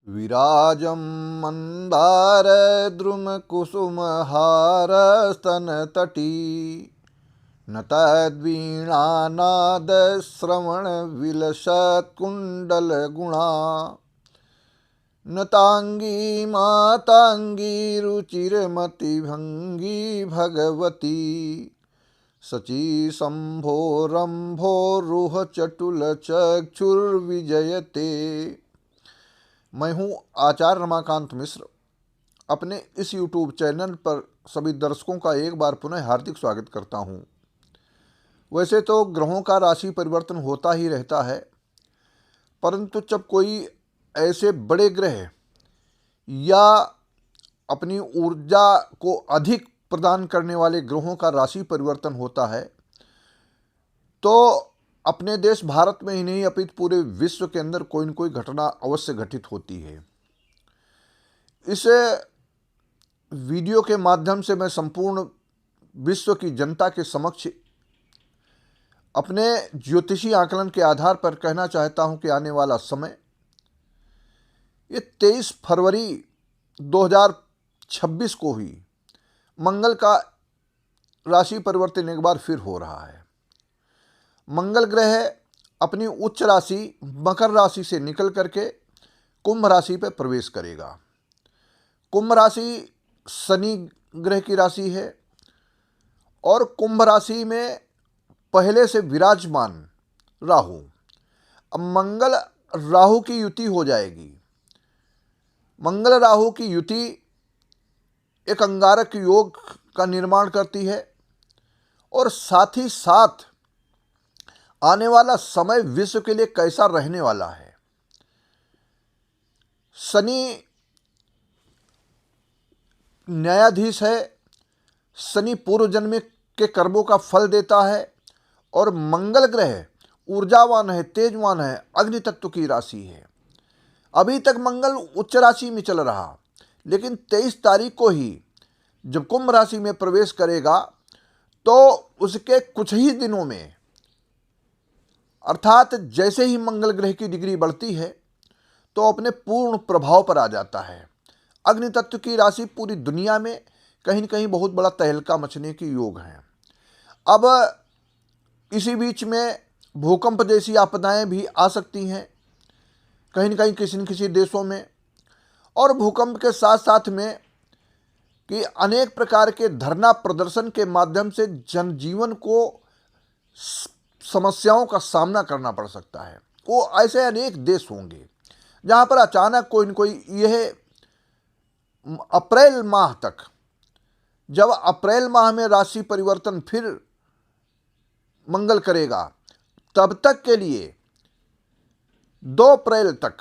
विराजं मन्दारद्रुमकुसुमहारस्तनतटी न तद्वीणानादश्रवणविलसत्कुण्डलगुणा न ताङ्गी माताङ्गी रुचिरमतिभङ्गी भगवती सची शम्भोरम्भोरुहचटुलचक्षुर्विजयते। मैं हूँ आचार्य रमाकांत मिश्र। अपने इस YouTube चैनल पर सभी दर्शकों का एक बार पुनः हार्दिक स्वागत करता हूँ। वैसे तो ग्रहों का राशि परिवर्तन होता ही रहता है, परंतु जब कोई ऐसे बड़े ग्रह या अपनी ऊर्जा को अधिक प्रदान करने वाले ग्रहों का राशि परिवर्तन होता है तो अपने देश भारत में ही नहीं अपितु पूरे विश्व के अंदर कोई न कोई घटना अवश्य घटित होती है। इस वीडियो के माध्यम से मैं संपूर्ण विश्व की जनता के समक्ष अपने ज्योतिषी आकलन के आधार पर कहना चाहता हूं कि आने वाला समय ये 23 फरवरी 2026 को ही मंगल का राशि परिवर्तन एक बार फिर हो रहा है। मंगल ग्रह अपनी उच्च राशि मकर राशि से निकल करके कुंभ राशि पर प्रवेश करेगा। कुंभ राशि शनि ग्रह की राशि है और कुंभ राशि में पहले से विराजमान राहु, अब मंगल राहु की युति हो जाएगी। मंगल राहु की युति एक अंगारक योग का निर्माण करती है और साथ ही साथ आने वाला समय विश्व के लिए कैसा रहने वाला है। शनि न्यायाधीश है, शनि पूर्व जन्म के कर्मों का फल देता है और मंगल ग्रह ऊर्जावान है, तेजवान है, अग्नि तत्व की राशि है। अभी तक मंगल उच्च राशि में चल रहा, लेकिन 23 तारीख को ही जब कुंभ राशि में प्रवेश करेगा तो उसके कुछ ही दिनों में, अर्थात जैसे ही मंगल ग्रह की डिग्री बढ़ती है तो अपने पूर्ण प्रभाव पर आ जाता है। अग्नि तत्व की राशि पूरी दुनिया में कहीं न कहीं बहुत बड़ा तहलका मचने की योग है। अब इसी बीच में भूकंप जैसी आपदाएं भी आ सकती हैं कहीं न कहीं किसी न किसी देशों में, और भूकंप के साथ साथ में कि अनेक प्रकार के धरना प्रदर्शन के माध्यम से जनजीवन को समस्याओं का सामना करना पड़ सकता है। वो ऐसे अनेक देश होंगे जहां पर अचानक कोई न कोई, यह अप्रैल माह तक, जब अप्रैल माह में राशि परिवर्तन फिर मंगल करेगा, तब तक के लिए 2 अप्रैल तक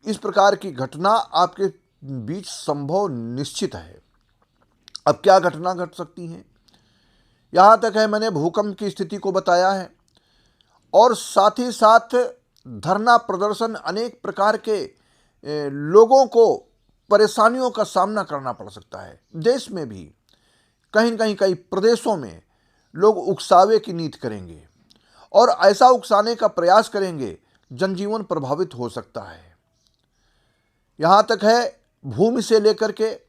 इस प्रकार की घटना आपके बीच संभव निश्चित है। अब क्या घटना घट सकती है, यहां तक है मैंने भूकंप की स्थिति को बताया है और साथ ही साथ धरना प्रदर्शन, अनेक प्रकार के लोगों को परेशानियों का सामना करना पड़ सकता है। देश में भी कहीं न कहीं कई प्रदेशों में लोग उकसावे की नीति करेंगे और ऐसा उकसाने का प्रयास करेंगे, जनजीवन प्रभावित हो सकता है। यहाँ तक है भूमि से लेकर के,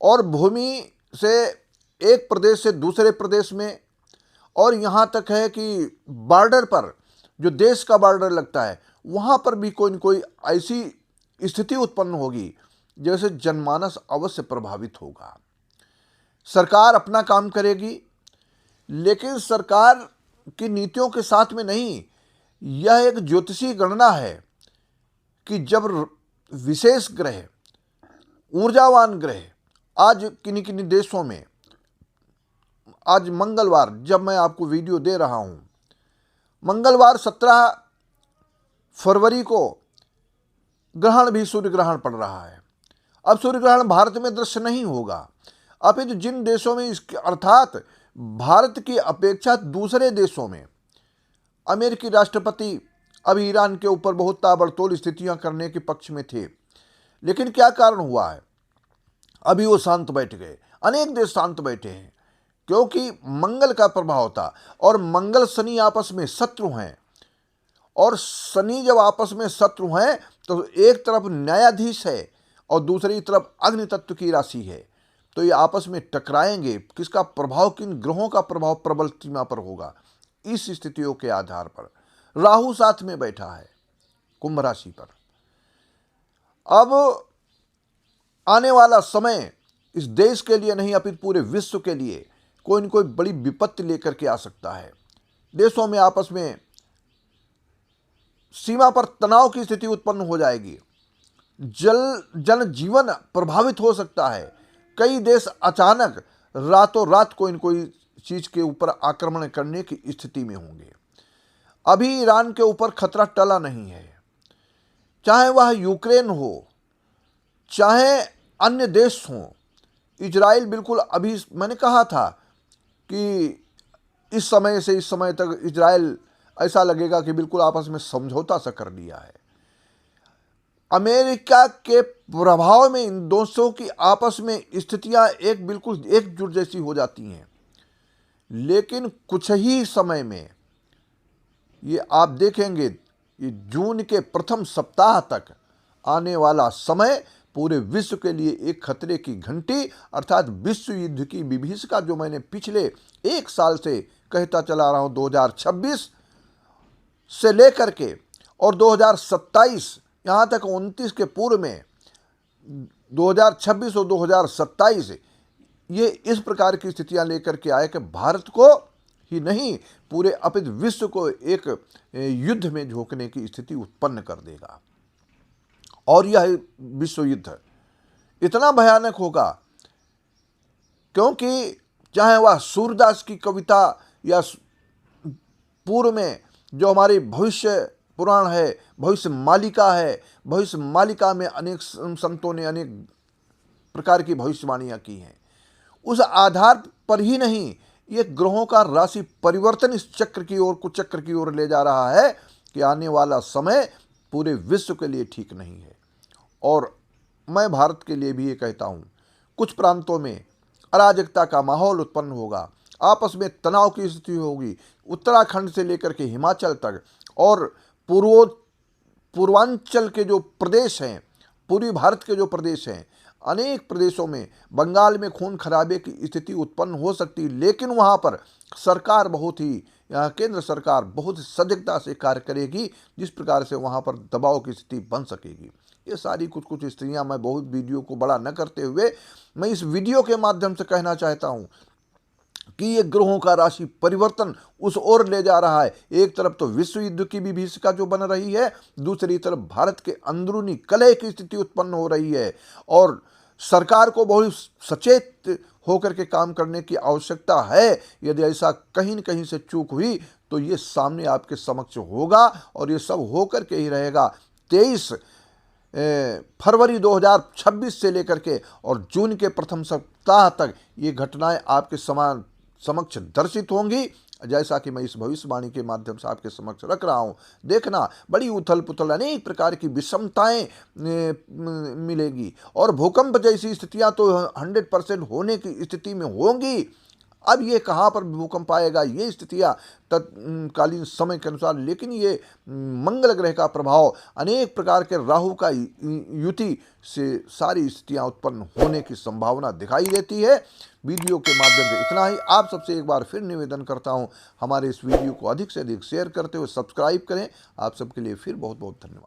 और भूमि से एक प्रदेश से दूसरे प्रदेश में, और यहाँ तक है कि बॉर्डर पर, जो देश का बॉर्डर लगता है, वहाँ पर भी कोई न कोई ऐसी स्थिति उत्पन्न होगी जैसे जनमानस अवश्य प्रभावित होगा। सरकार अपना काम करेगी, लेकिन सरकार की नीतियों के साथ में नहीं, यह एक ज्योतिषी गणना है कि जब विशेष ग्रह, ऊर्जावान ग्रह, आज किन्हीं किन्हीं देशों में, आज मंगलवार जब मैं आपको वीडियो दे रहा हूं, मंगलवार 17 फरवरी को ग्रहण भी, सूर्य ग्रहण पड़ रहा है। अब सूर्य ग्रहण भारत में दृश्य नहीं होगा, अपितु जिन देशों में इसके, अर्थात भारत की अपेक्षा दूसरे देशों में, अमेरिकी राष्ट्रपति अभी ईरान के ऊपर बहुत ताबड़तोड़ स्थितियां करने के पक्ष में थे, लेकिन क्या कारण हुआ है, अभी वो शांत बैठ गए। अनेक देश शांत बैठे हैं क्योंकि मंगल का प्रभाव था, और मंगल शनि आपस में शत्रु हैं, और शनि जब आपस में शत्रु हैं तो एक तरफ न्यायाधीश है और दूसरी तरफ अग्नि तत्व की राशि है, तो ये आपस में टकराएंगे। किसका प्रभाव, किन ग्रहों का प्रभाव प्रबल सीमा पर होगा, इस स्थितियों के आधार पर राहु साथ में बैठा है कुंभ राशि पर। अब आने वाला समय इस देश के लिए नहीं अपितु पूरे विश्व के लिए कोई न कोई बड़ी विपत्ति लेकर के आ सकता है। देशों में आपस में सीमा पर तनाव की स्थिति उत्पन्न हो जाएगी। जनजीवन प्रभावित हो सकता है। कई देश अचानक रातों रात कोई न कोई चीज के ऊपर आक्रमण करने की स्थिति में होंगे। अभी ईरान के ऊपर खतरा टला नहीं है, चाहे वह यूक्रेन हो, चाहे अन्य देश हों। इजराइल बिल्कुल, अभी मैंने कहा था कि इस समय से इस समय तक इजराइल ऐसा लगेगा कि बिल्कुल आपस में समझौता सा कर लिया है। अमेरिका के प्रभाव में इन दोस्तों की आपस में स्थितियां बिल्कुल एकजुट जैसी हो जाती हैं। लेकिन कुछ ही समय में ये आप देखेंगे, ये जून के प्रथम सप्ताह तक आने वाला समय पूरे विश्व के लिए एक खतरे की घंटी अर्थात विश्व युद्ध की विभीषिका, जो मैंने पिछले एक साल से कहता चला रहा हूं, 2026 से लेकर के और 2027 यहाँ तक 29 के पूर्व में 2026 और 2027 ये इस प्रकार की स्थितियां लेकर के आए कि भारत को ही नहीं पूरे अपितु विश्व को एक युद्ध में झोंकने की स्थिति उत्पन्न कर देगा। और यह विश्व युद्ध इतना भयानक होगा क्योंकि चाहे वह सूरदास की कविता या पूर्व में जो हमारी भविष्य पुराण है, भविष्य मालिका है, भविष्य मालिका में अनेक संतों ने अनेक प्रकार की भविष्यवाणियां की हैं। उस आधार पर ही नहीं, ये ग्रहों का राशि परिवर्तन इस चक्र की ओर, कुचक्र की ओर ले जा रहा है कि आने वाला समय पूरे विश्व के लिए ठीक नहीं है। और मैं भारत के लिए भी ये कहता हूँ, कुछ प्रांतों में अराजकता का माहौल उत्पन्न होगा, आपस में तनाव की स्थिति होगी। उत्तराखंड से लेकर के हिमाचल तक और पूर्वांचल के जो प्रदेश हैं, पूर्वी भारत के जो प्रदेश हैं, अनेक प्रदेशों में, बंगाल में खून खराबे की स्थिति उत्पन्न हो सकती। लेकिन वहाँ पर सरकार केंद्र सरकार बहुत सजगता से कार्य करेगी, जिस प्रकार से वहाँ पर दबाव की स्थिति बन सकेगी। ये सारी कुछ स्थितियाँ, मैं बहुत वीडियो को बड़ा न करते हुए मैं इस वीडियो के माध्यम से कहना चाहता हूँ कि ये ग्रहों का राशि परिवर्तन उस ओर ले जा रहा है। एक तरफ तो विश्व युद्ध की विभीषिका जो बन रही है, दूसरी तरफ भारत के अंदरूनी कलह की स्थिति उत्पन्न हो रही है और सरकार को बहुत सचेत होकर के काम करने की आवश्यकता है। यदि ऐसा कहीं न कहीं से चूक हुई तो ये सामने आपके समक्ष होगा और ये सब होकर के ही रहेगा। 23 फरवरी 2026 से लेकर के और जून के प्रथम सप्ताह तक ये घटनाएं आपके समक्ष दर्शित होंगी, जैसा कि मैं इस भविष्यवाणी के माध्यम से आपके समक्ष रख रहा हूं। देखना, बड़ी उथल पुथल अनेक प्रकार की विषमताएं मिलेगी और भूकंप जैसी स्थितियां तो 100% होने की स्थिति में होंगी। अब ये कहाँ पर भूकंप आएगा, ये स्थितियाँ तत्कालीन समय के अनुसार, लेकिन ये मंगल ग्रह का प्रभाव, अनेक प्रकार के राहु का युति से सारी स्थितियाँ उत्पन्न होने की संभावना दिखाई देती है। वीडियो के माध्यम से इतना ही। आप सबसे एक बार फिर निवेदन करता हूँ, हमारे इस वीडियो को अधिक से अधिक शेयर करते हुए सब्सक्राइब करें। आप सबके लिए फिर बहुत बहुत धन्यवाद।